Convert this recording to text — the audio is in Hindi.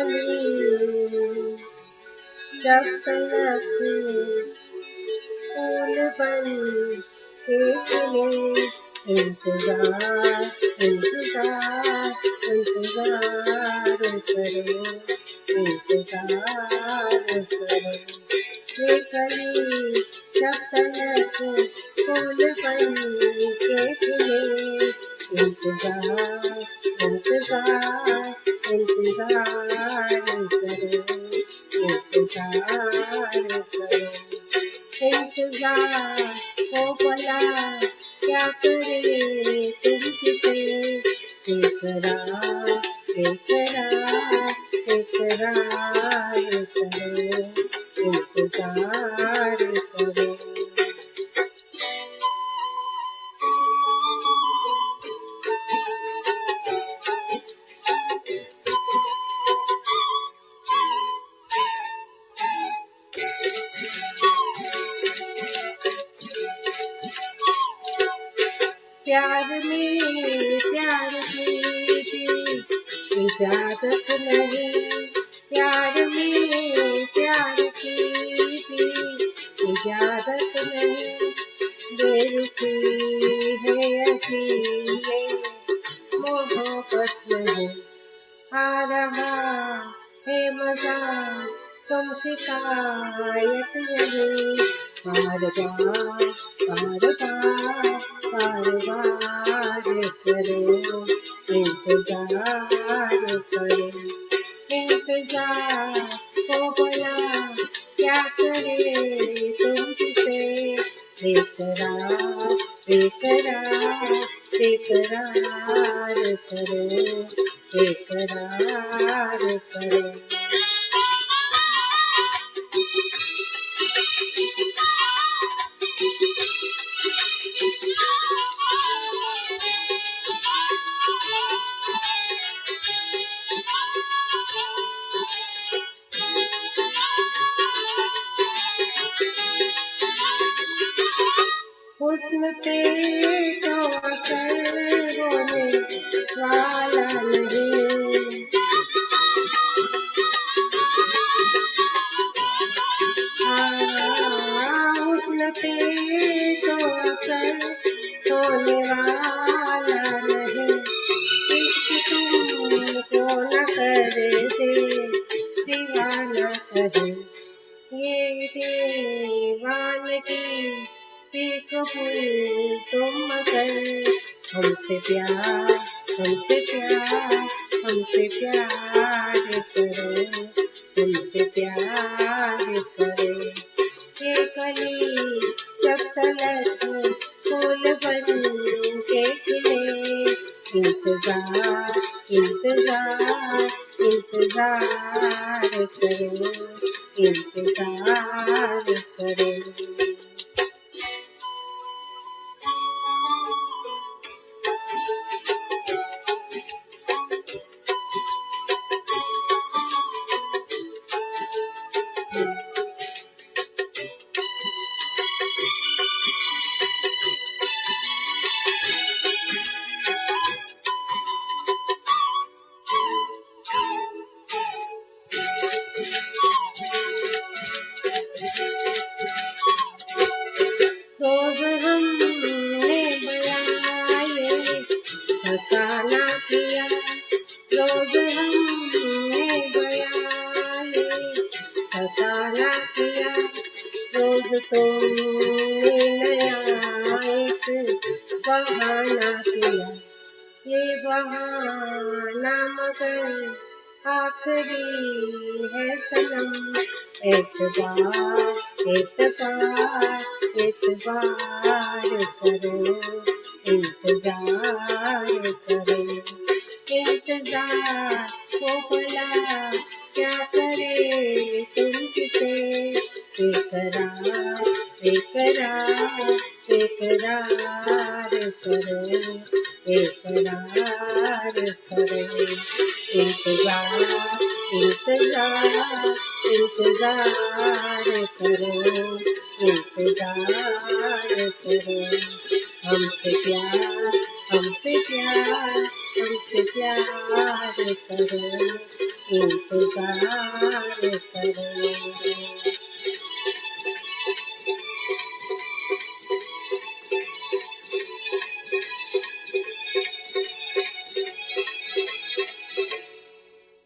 कली जब तलक फूल बन के खिले, इंतजार इंतजार इंतजार करो, इंतजार करो। ये कली जब तलक फूल बन के खिले, इंतजार इंतजार इंतजार करो, इंतजार करो। इंतजार हो भला क्या करे तुमसे, बेकरार बेकरार बेकरार करो, इंतजार करो। प्यार में प्यार की भी इजाजत नहीं, प्यार में प्यार की भी इजाजत नहीं। बेरुखी है अजी ये मोहब्बत नहीं, आ रहा है मजा तुम शिकायत नहीं। बार बार बार बार बार बार करो, इंतजार करो, इंतजार हो भला क्या करे तुमसे, बेकरार बेकरार बेकरार करो, बेकरार करो। हुस्न पे तो असर होने वाला नहीं, हुस्न पे तो असर होने वाला नहीं। इश्क तुमको न करे दे दीवाना कहे, ये दीवानगी भी कबूल तुम मगर, हमसे प्यार हमसे प्यार हमसे प्यार करो, हमसे प्यार करो। ये कली जब तलक फूल बन के खिले, इंतजार इंतजार इंतजार करो, इंतजार करो। रोज हमने बयाए फसाना किया, रोज हमने बयाए फसाना किया। रोज तुमने नया एक बहाना किया, ये बहाना मगर आखिरी है सनम। एतबार एतबार एतबार करो, इंतजार करो, इंतजार हो भला क्या करे तुमसे, बेकरार बेकरार बेकरार करो, बेकरार करो। इंतजार इंतजार इंतजार करो, इंतजार करो। हमसे प्यार हमसे प्यार हमसे प्यार करो, इंतजार करो।